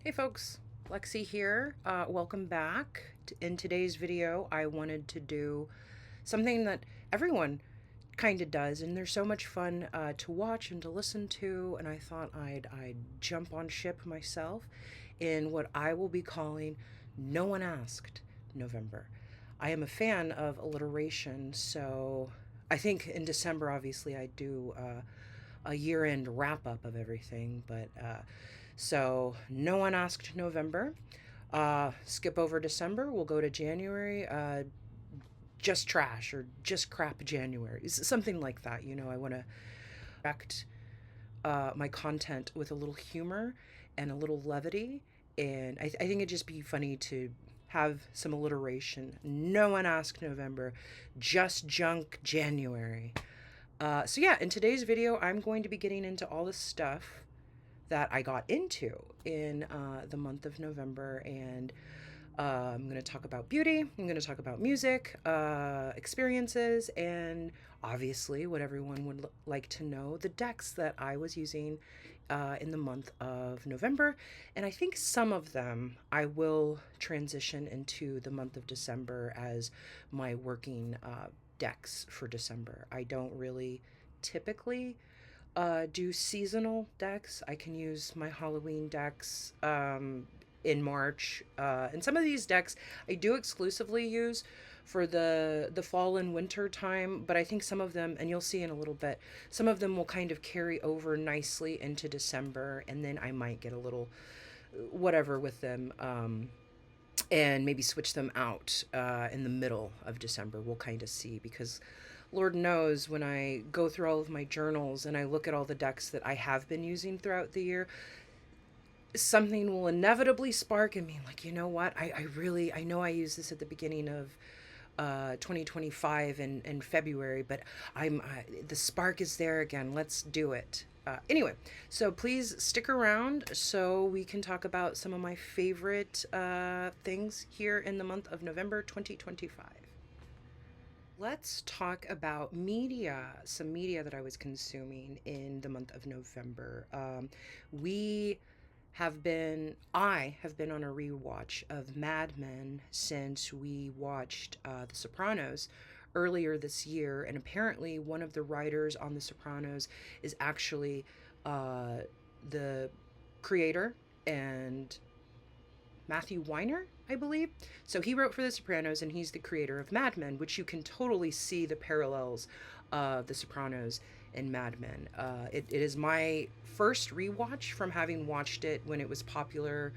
Hey folks, Lexi here. Welcome back. In today's video, I wanted to do something that everyone kind of does, and they're so much fun to watch and to listen to. And I thought I'd jump on ship myself in what I will be calling "No One Asked November." I am a fan of alliteration, so I think in December, obviously, I do a year-end wrap-up of everything. But so no one asked November. Skip over December. We'll go to January. Just trash or just crap January. Something like that. I want to direct my content with a little humor and a little levity. And I think it'd just be funny to have some alliteration. No one asked November, just junk January. So yeah, in today's video, I'm going to be getting into all the stuff that I got into in the month of November. And I'm going to talk about beauty, I'm going to talk about music, experiences, and obviously what everyone would like to know, the decks that I was using in the month of November. And I think some of them I will transition into the month of December as my working decks for December. I don't really typically do seasonal decks. I can use my Halloween decks in March, and some of these decks I do exclusively use for the fall and winter time. But I think some of them, and you'll see in a little bit, some of them will kind of carry over nicely into December, and then I might get a little whatever with them. And maybe switch them out in the middle of December. We'll kind of see, because Lord knows when I go through all of my journals and I look at all the decks that I have been using throughout the year, something will inevitably spark in me like, you know what? I know I used this at the beginning of 2025 in February, but the spark is there again. Let's do it. Anyway, so please stick around so we can talk about some of my favorite things here in the month of November 2025. Let's talk about media, some media that I was consuming in the month of November. I have been on a rewatch of Mad Men since we watched The Sopranos earlier this year. And apparently, one of the writers on The Sopranos is actually the creator and Matthew Weiner, I believe. So he wrote for The Sopranos, and he's the creator of Mad Men, which you can totally see the parallels of The Sopranos and Mad Men. It is my first rewatch from having watched it when it was popular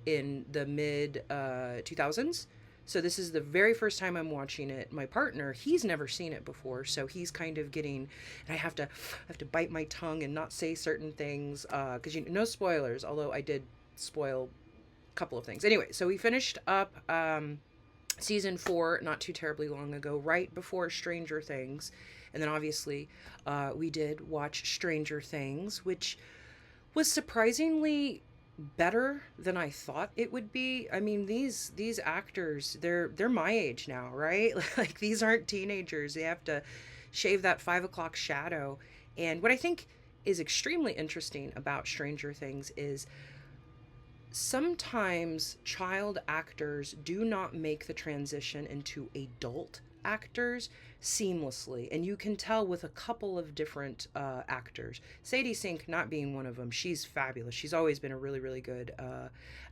in the mid 2000s. So this is the very first time I'm watching it. My partner, he's never seen it before, so he's kind of getting. And I have to bite my tongue and not say certain things because no spoilers. Although I did spoil couple of things. Anyway, so we finished up season 4 not too terribly long ago, right before Stranger Things. And then obviously we did watch Stranger Things, which was surprisingly better than I thought it would be. I mean, these actors, they're my age now, right? Like, these aren't teenagers. They have to shave that 5 o'clock shadow. And what I think is extremely interesting about Stranger Things is sometimes child actors do not make the transition into adult actors seamlessly, and you can tell with a couple of different actors. Sadie Sink not being one of them. She's fabulous. She's always been a really, really good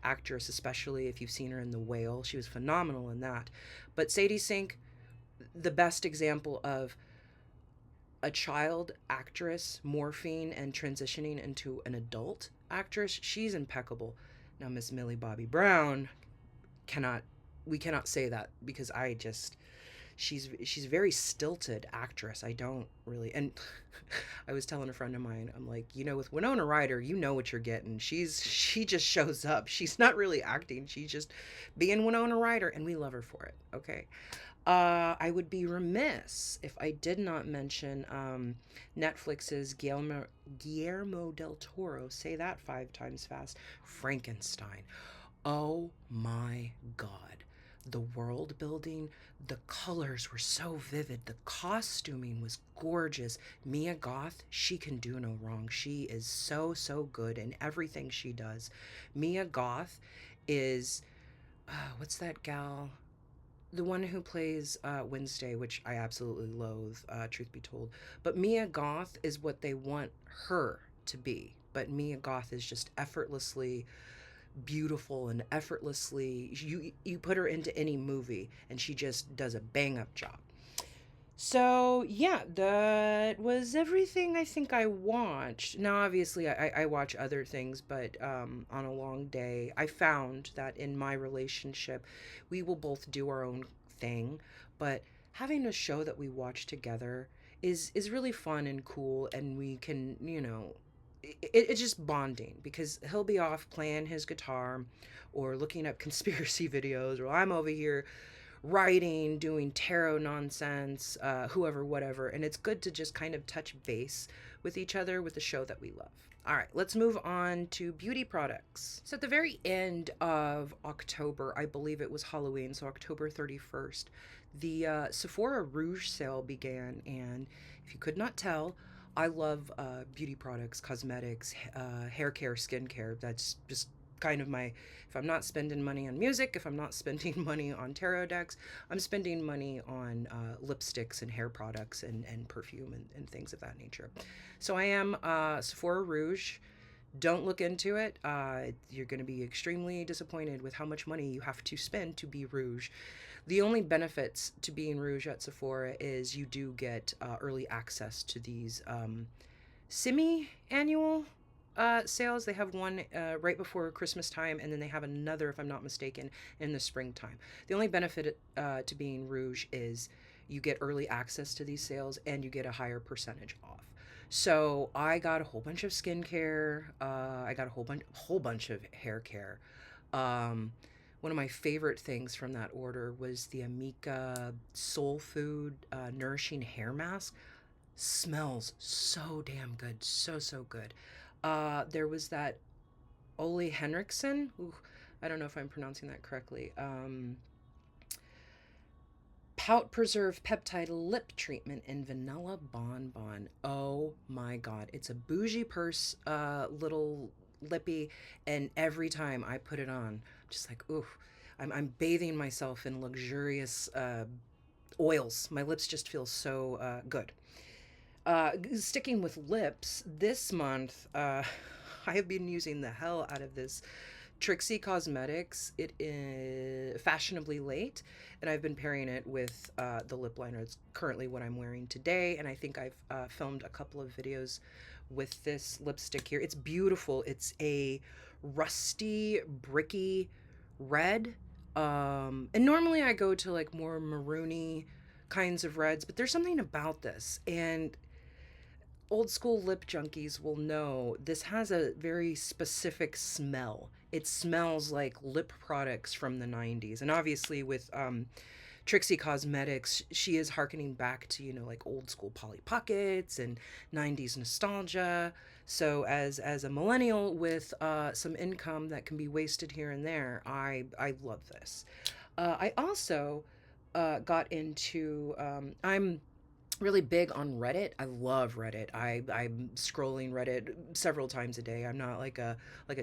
actress, especially if you've seen her in The Whale. She was phenomenal in that. But Sadie Sink, the best example of a child actress morphing and transitioning into an adult actress. She's impeccable. Now, Miss Millie Bobby Brown cannot we cannot say that, because I just she's a very stilted actress. I don't really. And I was telling a friend of mine, I'm like, with Winona Ryder, you know what you're getting. She just shows up. She's not really acting. She's just being Winona Ryder, and we love her for it. Okay. I would be remiss if I did not mention Netflix's Guillermo del Toro. Say that 5 times fast. Frankenstein. Oh my God. the world building, the colors were so vivid, the costuming was gorgeous. Mia Goth, she can do no wrong. She is so, so good in everything she does. Mia Goth is, what's that gal? The one who plays Wednesday, which I absolutely loathe, truth be told. But Mia Goth is what they want her to be. But Mia Goth is just effortlessly beautiful and effortlessly. You put her into any movie, and she just does a bang up job. So yeah, that was everything I think I watched. Now, obviously, I watch other things, but on a long day, I found that in my relationship, we will both do our own thing, but having a show that we watch together is really fun and cool, and we can, it's just bonding because he'll be off playing his guitar or looking up conspiracy videos, or I'm over here writing, doing tarot nonsense, whoever, whatever. And it's good to just kind of touch base with each other with the show that we love. All right, let's move on to beauty products. So at the very end of October, I believe it was Halloween, so October 31st, the Sephora Rouge sale began. And if you could not tell, I love beauty products, cosmetics, hair care, skincare. That's just kind of my, if I'm not spending money on music, if I'm not spending money on tarot decks, I'm spending money on lipsticks and hair products and perfume and things of that nature. So I am Sephora Rouge. Don't look into it. You're going to be extremely disappointed with how much money you have to spend to be Rouge. The only benefits to being Rouge at Sephora is you do get early access to these semi-annual sales. They have one right before Christmas time, and then they have another, if I'm not mistaken, in the springtime. The only benefit to being Rouge is you get early access to these sales and you get a higher percentage off. So I got a whole bunch of skincare. I got a whole bunch of hair care. One of my favorite things from that order was the Amika Soul Food Nourishing Hair Mask. Smells so damn good, so good. There was that Ole Henriksen. Ooh, I don't know if I'm pronouncing that correctly. Pout Preserve Peptide Lip Treatment in Vanilla Bonbon. Oh my god. It's a bougie purse little lippy, and every time I put it on, I'm just like, ooh, I'm bathing myself in luxurious oils. My lips just feel so good. Sticking with lips, this month, I have been using the hell out of this Trixie Cosmetics. It is Fashionably Late, and I've been pairing it with the lip liner. It's currently what I'm wearing today, and I think I've filmed a couple of videos with this lipstick here. It's beautiful. It's a rusty, bricky red. And normally I go to like more maroony kinds of reds, but there's something about this, and old school lip junkies will know this has a very specific smell. It smells like lip products from the 90s. And obviously with Trixie Cosmetics, she is harkening back to, like old school Polly Pockets and 90s nostalgia. So as a millennial with some income that can be wasted here and there, I love this. I also got into, I'm really big on Reddit. I love Reddit. I'm scrolling Reddit several times a day. I'm not like a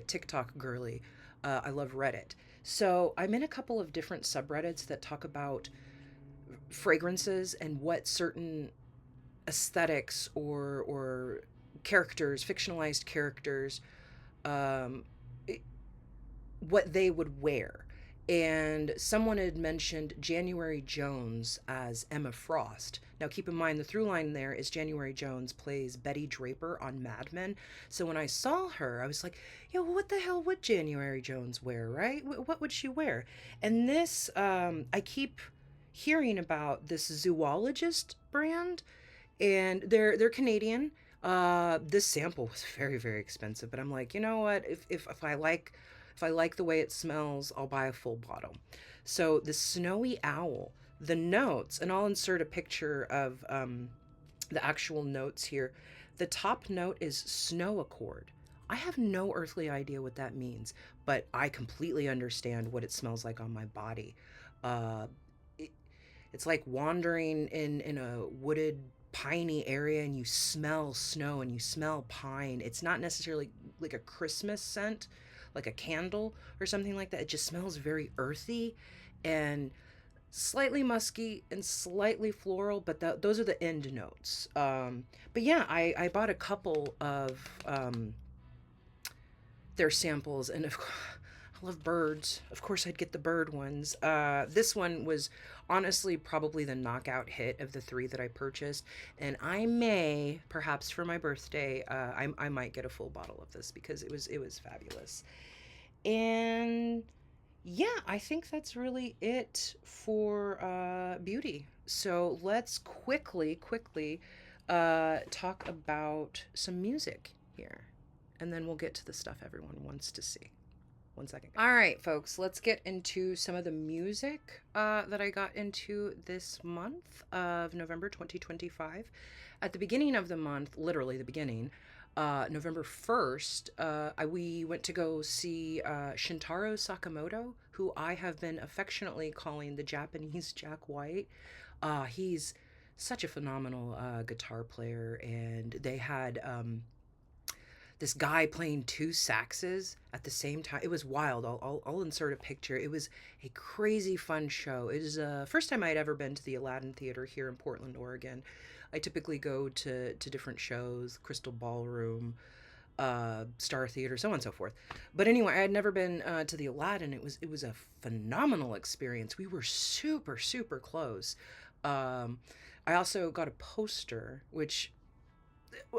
TikTok girly. I love Reddit. So I'm in a couple of different subreddits that talk about fragrances and what certain aesthetics or characters, fictionalized characters, um, what they would wear. And someone had mentioned January Jones as Emma Frost. Now, keep in mind, the through line there is January Jones plays Betty Draper on Mad Men. So when I saw her, I was like, yo, what the hell would January Jones wear, right? What would she wear? And this, I keep hearing about this zoologist brand, and they're Canadian. This sample was very, very expensive, but I'm like, you know what? If I like the way it smells, I'll buy a full bottle. So the Snowy Owl, the notes, and I'll insert a picture of the actual notes here. The top note is Snow Accord. I have no earthly idea what that means, but I completely understand what it smells like on my body. Uh, it, it's like wandering in a wooded, piney area, and you smell snow and you smell pine. It's not necessarily like a Christmas scent, like a candle or something like that. It just smells very earthy and slightly musky and slightly floral, but those are the end notes. But yeah, I bought a couple of their samples, and of course, I love birds. Of course, I'd get the bird ones. This one was honestly probably the knockout hit of the three that I purchased, and I may, perhaps for my birthday, I might get a full bottle of this because it was fabulous. And yeah, I think that's really it for beauty. So let's quickly talk about some music here, and then we'll get to the stuff everyone wants to see. 1 second. All right, folks, let's get into some of the music that I got into this month of November 2025. At the beginning of the month, literally the beginning, November 1st, we went to go see Shintaro Sakamoto, who I have been affectionately calling the Japanese Jack White. He's such a phenomenal guitar player, and they had this guy playing two saxes at the same time. It was wild. I'll insert a picture. It was a crazy fun show. It is the first time I'd ever been to the Aladdin Theater here in Portland, Oregon. I typically go to different shows, Crystal Ballroom, Star Theater, so on and so forth. But anyway, I had never been to the Aladdin. It was a phenomenal experience. We were super close. I also got a poster, which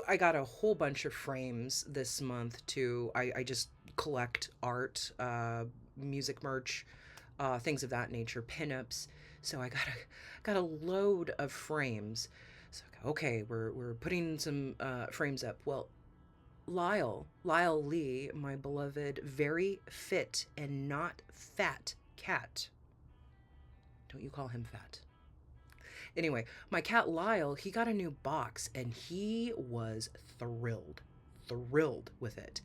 I got a whole bunch of frames this month too. I just collect art, music merch, things of that nature, pinups. So I got a load of frames. So okay, we're putting some frames up. Well, Lyle Lee, my beloved, very fit and not fat cat. Don't you call him fat? Anyway, my cat Lyle, he got a new box and he was thrilled with it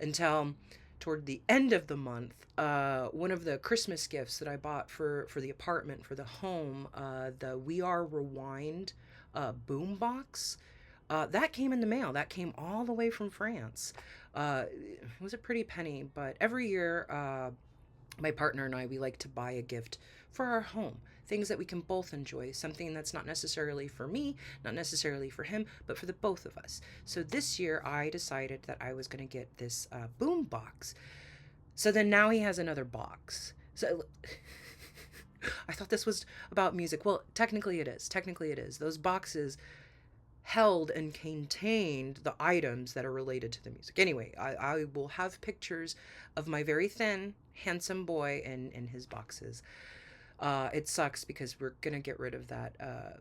until toward the end of the month. One of the Christmas gifts that I bought for the apartment, for the home, the We Are Rewind boom box, that came in the mail. That came all the way from France. It was a pretty penny, but every year, my partner and I, we like to buy a gift for our home, things that we can both enjoy, something that's not necessarily for me, not necessarily for him, but for the both of us. So this year I decided that I was going to get this boom box. So then now he has another box. So I thought this was about music. Well, technically it is. Technically it is. Those boxes held and contained the items that are related to the music. Anyway, I will have pictures of my very thin, handsome boy in his boxes. It sucks because we're going to get rid of that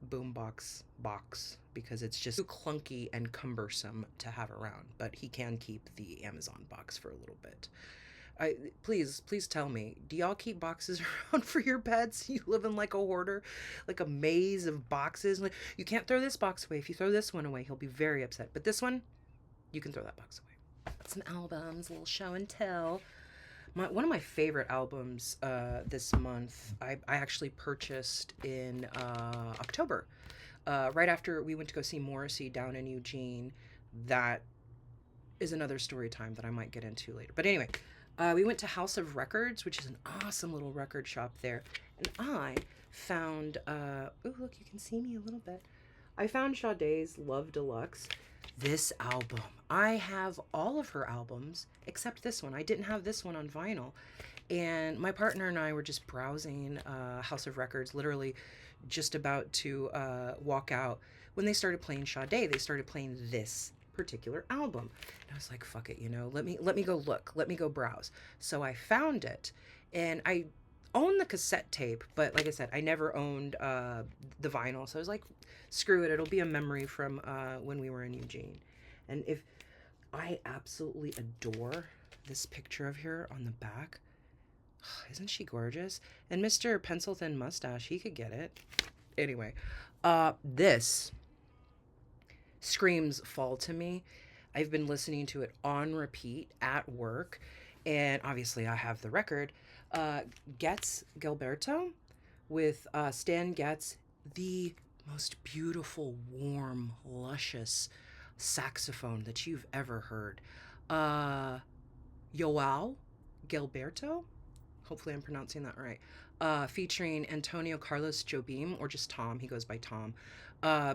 boombox box because it's just too clunky and cumbersome to have around. But he can keep the Amazon box for a little bit. Please tell me, do y'all keep boxes around for your pets? You live in like a hoarder, like a maze of boxes. Like, you can't throw this box away. If you throw this one away, he'll be very upset. But this one, you can throw that box away. Some albums, a little show and tell. One of my favorite albums this month, I actually purchased in October, right after we went to go see Morrissey down in Eugene. That is another story time that I might get into later. But anyway, we went to House of Records, which is an awesome little record shop there. And I found, oh, look, you can see me a little bit. I found Sade's Love Deluxe. This album. I have all of her albums except this one. I didn't have this one on vinyl. And my partner and I were just browsing House of Records, literally just about to walk out when they started playing Sade. They started playing this particular album. And I was like, fuck it, let me go look. Let me go browse. So I found it, and I own the cassette tape, but like I said, I never owned the vinyl. So I was like, screw it. It'll be a memory from when we were in Eugene. And if I absolutely adore this picture of her on the back. Isn't she gorgeous? And Mr. Pencil Thin Mustache, he could get it. Anyway, this screams fall to me. I've been listening to it on repeat at work, And obviously I have the record. Getz Gilberto with Stan Getz, the most beautiful, warm, luscious saxophone that you've ever heard. Uh, Joao Gilberto, hopefully I'm pronouncing that right, featuring Antonio Carlos Jobim, or just Tom, he goes by Tom. Uh,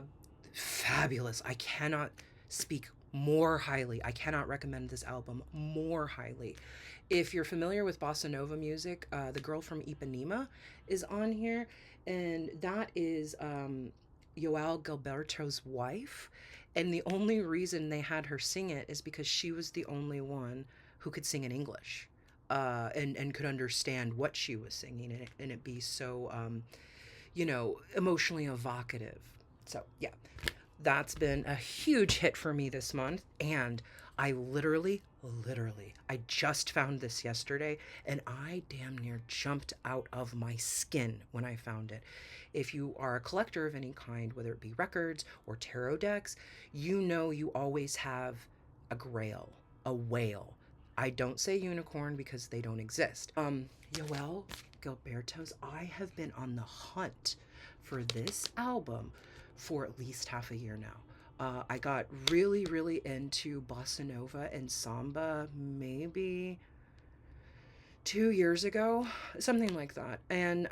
Fabulous. I cannot speak more highly. I cannot recommend this album more highly. If you're familiar with bossa nova music, the girl from Ipanema is on here, and that is Joao Gilberto's wife. And the only reason they had her sing it is because she was the only one who could sing in English, and could understand what she was singing, and it be so, emotionally evocative. So, yeah, that's been a huge hit for me this month. And I literally, I just found this yesterday and I damn near jumped out of my skin when I found it. If you are a collector of any kind, whether it be records or tarot decks, you know you always have a grail, a whale. I don't say unicorn because they don't exist. Joel Gilberto's, I have been on the hunt for this album for at least half a year now. I got really into bossa nova and samba maybe 2 years ago, something like that. And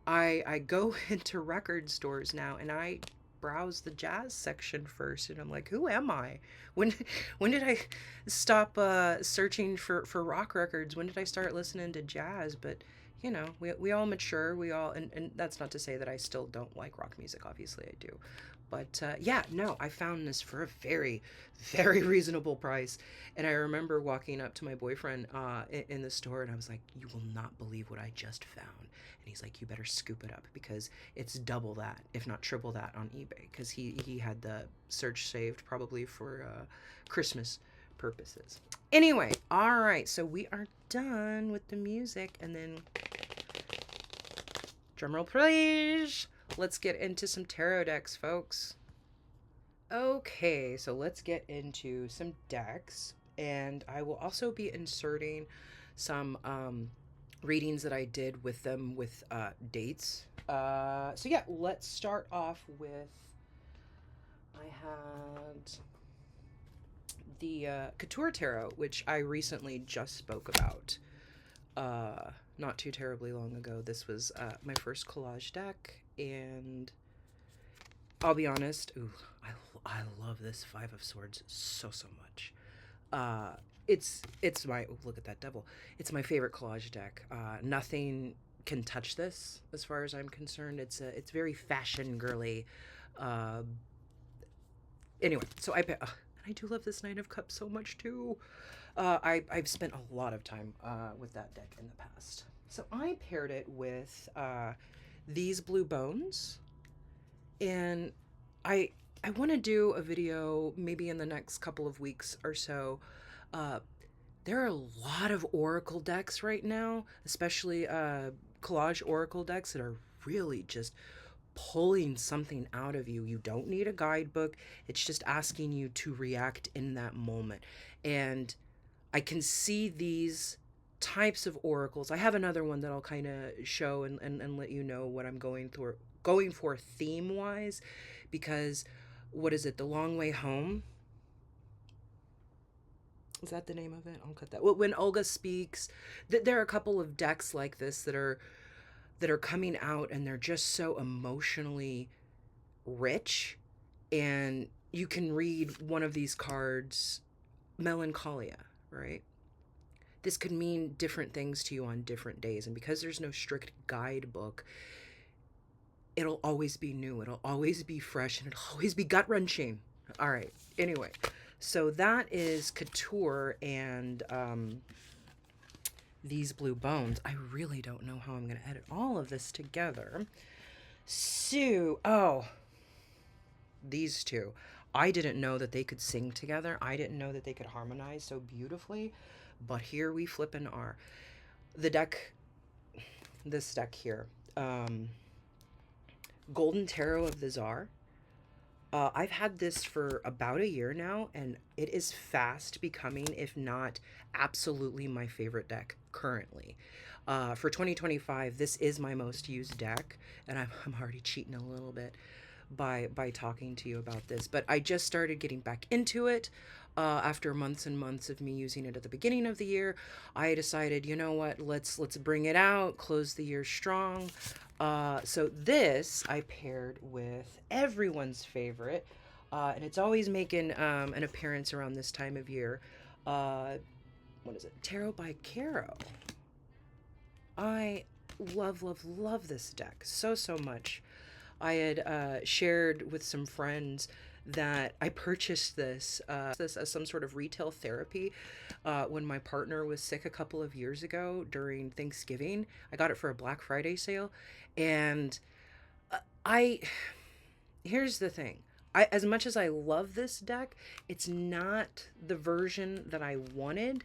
I go into record stores now and I browse the jazz section first, and I'm like, who am I? When when did I stop searching for rock records? When did I start listening to jazz? But we all mature. We all, and that's not to say that I still don't like rock music. Obviously, I do. But yeah, no, I found this for a very reasonable price. And I remember walking up to my boyfriend in the store, and I was like, you will not believe what I just found. And he's like, you better scoop it up because it's double that, if not triple that, on eBay. Because he had the search saved probably for Christmas purposes. Anyway, all right, so we are done with the music, and then drumroll please. Let's get into some tarot decks, folks. Okay, so let's get into some decks, and I will also be inserting some readings that I did with them with dates. So yeah, let's start off with, I had the Couture Tarot, which I recently just spoke about not too terribly long ago. This was my first collage deck, and I'll be honest, I love this Five of Swords so much. It's my, look at that devil. It's my favorite collage deck. Nothing can touch this as far as I'm concerned. It's very fashion girly. Anyway, so I do love this Nine of Cups so much too. I've spent a lot of time with that deck in the past. So I paired it with these blue bones, and I want to do a video maybe in the next couple of weeks or so. There are a lot of oracle decks right now, especially collage oracle decks that are really just pulling something out of you. You don't need a guidebook. It's just asking you to react in that moment. And I can see these types of oracles. I have another one that I'll kind of show and let you know what I'm going for theme wise, because what is it? The Long Way Home. Is that the name of it? I'll cut that. Well, when Olga Speaks, there are a couple of decks like this that are coming out, and they're just so emotionally rich. And you can read one of these cards, Melancholia, right? This could mean different things to you on different days. And because there's no strict guidebook, it'll always be new. It'll always be fresh, and it'll always be gut-wrenching. All right. Anyway, so that is Couture and these blue bones. I really don't know how I'm going to edit all of this together. So, these two. I didn't know that they could sing together. I didn't know that they could harmonize so beautifully. But here we flippin' are. The deck, this deck here, Golden Tarot of the Tsar. I've had this for about a year now, and it is fast becoming, if not absolutely, my favorite deck currently. For 2025, this is my most used deck, and I'm already cheating a little bit by talking to you about this. But I just started getting back into it after months and months of me using it at the beginning of the year. I decided, you know what, let's bring it out, close the year strong. So this I paired with everyone's favorite, and it's always making an appearance around this time of year. Uh, what is it? Tarot by Caro. I love, love, love this deck so much. I had shared with some friends that I purchased this as some sort of retail therapy when my partner was sick a couple of years ago during Thanksgiving. I got it for a Black Friday sale, and I here's the thing. As much as I love this deck, it's not the version that I wanted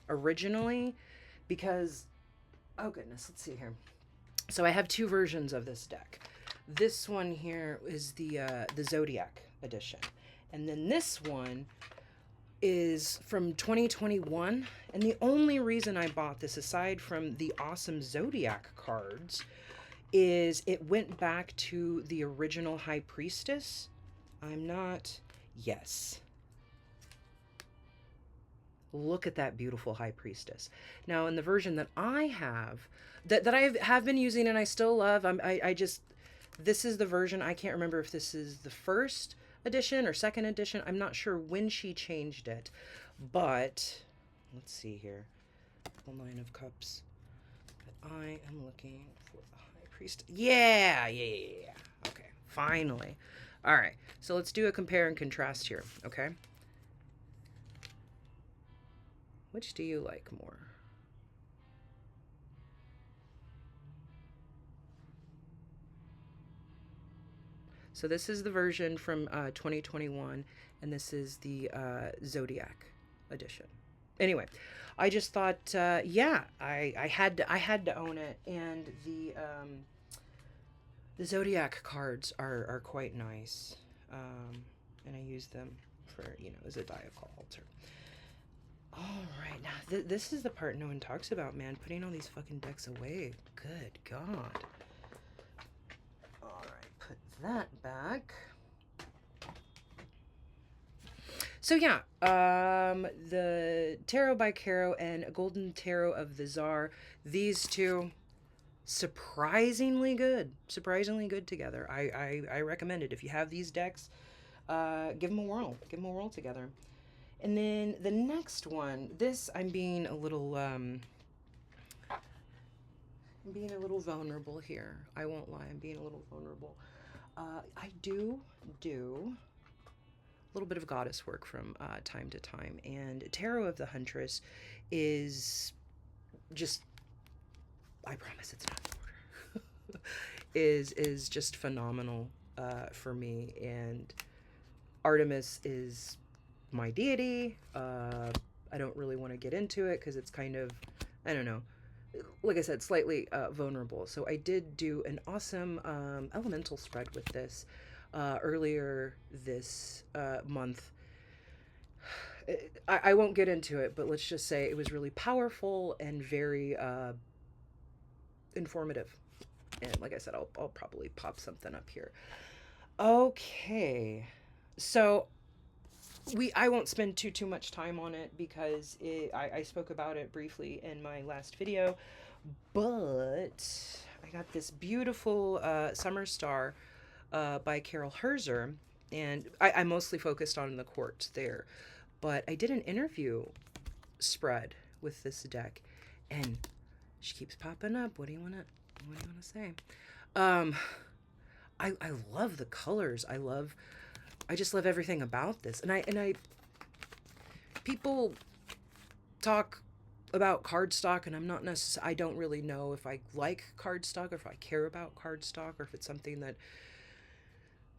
originally because oh goodness, let's see here. So I have two versions of this deck. This one here is the Zodiac edition, and then this one is from 2021. And the only reason I bought this, aside from the awesome Zodiac cards, is it went back to the original High Priestess. I'm not. Yes. Look at that beautiful High Priestess. Now, in the version that I have, that I have been using and I still love, I just, this is the version, I can't remember if this is the first edition or second edition. I'm not sure when she changed it, but let's see here. The Nine of Cups. But I am looking for the High Priestess. Yeah. Okay, finally. All right, so let's do a compare and contrast here, okay? Which do you like more? So this is the version from 2021, and this is the Zodiac edition. Anyway, I just thought, yeah, I had to own it, and the Zodiac cards are quite nice, and I use them for, you know, as a Diacal altar. All right, now this is the part no one talks about, man. Putting all these fucking decks away. Good God. All right, put that back. So yeah, the Tarot by Caro and Golden Tarot of the Czar. These two, surprisingly good together. I recommend it. If you have these decks, give them a whirl. Give them a whirl together. And then the next one, this I'm being a little vulnerable here. I won't lie, I'm being a little vulnerable. I do a little bit of goddess work from time to time, and Tarot of the Huntress is just, I promise it's not in order, is just phenomenal for me. And Artemis is my deity. I don't really want to get into it because it's kind of, I don't know, like I said, slightly vulnerable. So I did do an awesome elemental spread with this earlier this month. I won't get into it, but let's just say it was really powerful and very informative. And like I said, I'll probably pop something up here. Okay, so I won't spend too much time on it because I spoke about it briefly in my last video, but I got this beautiful Summer Star by Carol Herzer, and I mostly focused on the court there, but I did an interview spread with this deck, and she keeps popping up. What do you wanna say? I love the colors. I just love everything about this. And I people talk about cardstock, and I'm not necessarily, I don't really know if I like cardstock or if I care about cardstock or if it's something that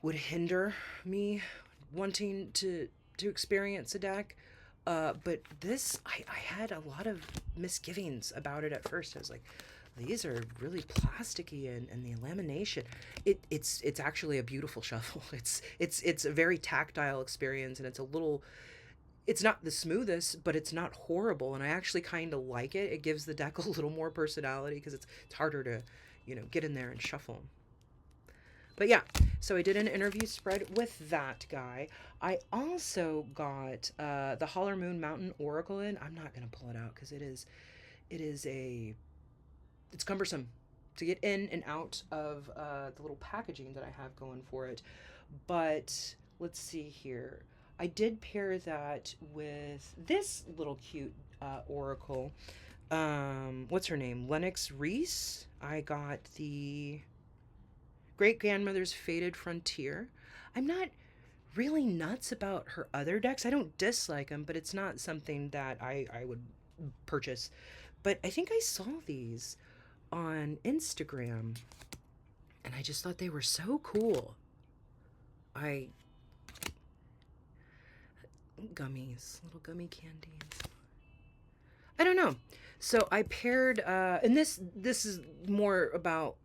would hinder me wanting to experience a deck. But this, I had a lot of misgivings about it at first. I was like, These are really plasticky, and the lamination. It's actually a beautiful shovel. It's a very tactile experience, and it's not the smoothest, but it's not horrible, and I actually kind of like it. It gives the deck a little more personality because it's harder to, get in there and shuffle. But yeah, so I did an interview spread with that guy. I also got the Holler Moon Mountain Oracle in. I'm not gonna pull it out because it's cumbersome to get in and out of the little packaging that I have going for it. But let's see here. I did pair that with this little cute oracle. What's her name? Lennox Reese. I got the Great Grandmother's Faded Frontier. I'm not really nuts about her other decks. I don't dislike them, but it's not something that I would purchase. But I think I saw these on Instagram, and I just thought they were so cool. Gummies, little gummy candies. I don't know. So I paired, and this is more about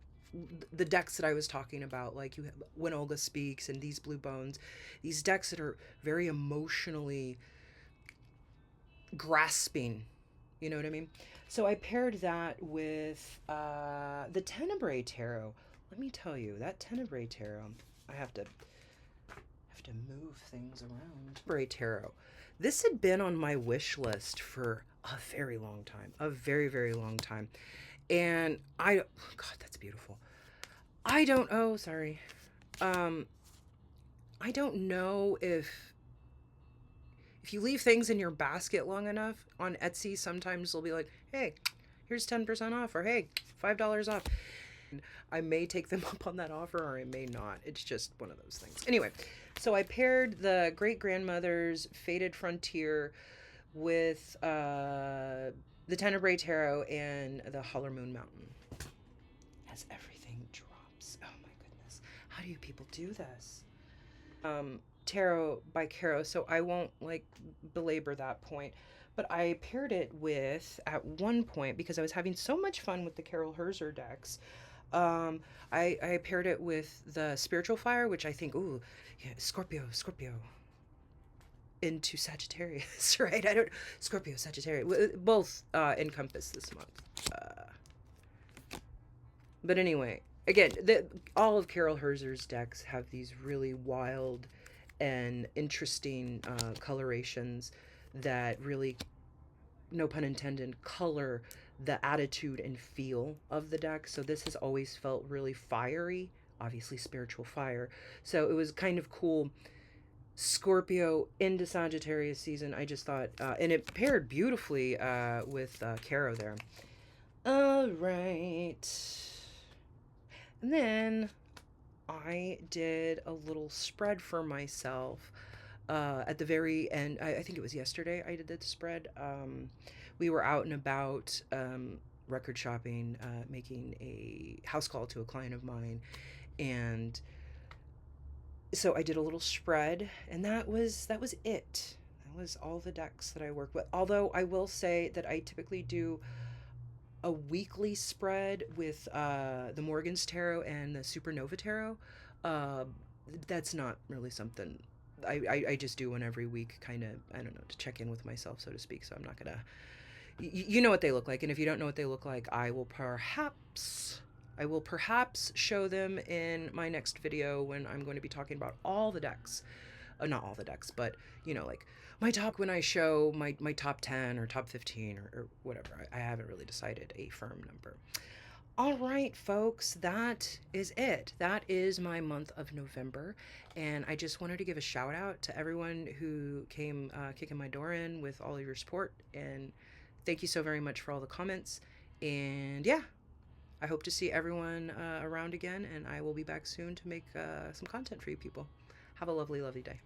the decks that I was talking about, like you have When Olga Speaks and These Blue Bones, these decks that are very emotionally grasping. You know what I mean? So I paired that with the Tenebrae Tarot. Let me tell you, that Tenebrae Tarot, I have to move things around. Tenebrae Tarot. This had been on my wish list for a very long time, a very, very long time. And God, that's beautiful. I don't know if you leave things in your basket long enough on Etsy, sometimes they'll be like, hey, here's 10% off, or hey, $5 off. I may take them up on that offer, or I may not. It's just one of those things. Anyway, so I paired the Great Grandmother's Faded Frontier with the Tenebrae Tarot and the Holler Moon Mountain. As everything drops. Oh my goodness. How do you people do this? Tarot by Caro, so I won't belabor that point. But I paired it with, at one point, because I was having so much fun with the Carol Herzer decks, I paired it with the Spiritual Fire, which I think, Scorpio into Sagittarius, right? Scorpio, Sagittarius, both encompass this month. But anyway, again, all of Carol Herzer's decks have these really wild and interesting colorations that really, no pun intended, color the attitude and feel of the deck. So this has always felt really fiery, obviously Spiritual Fire. So it was kind of cool. Scorpio into Sagittarius season, I just thought, and it paired beautifully with Caro there. All right. And then I did a little spread for myself at the very end. I think it was yesterday I did the spread. We were out and about record shopping, making a house call to a client of mine. And so I did a little spread, and that was it. That was all the decks that I work with. Although I will say that I typically do a weekly spread with the Morgan's Tarot and the Supernova Tarot. That's not really something I just do one every week, kind of, I don't know, to check in with myself, so to speak. So I'm not gonna, you know what they look like, and if you don't know what they look like, I will perhaps show them in my next video when I'm going to be talking about all the decks. Not all the decks, but like my top, when I show my top 10 or top 15 or whatever. I haven't really decided a firm number. All right, folks, that is it. That is my month of November, and I just wanted to give a shout out to everyone who came kicking my door in with all of your support, and thank you so very much for all the comments. And yeah, I hope to see everyone around again, and I will be back soon to make some content for you people. Have a lovely, lovely day.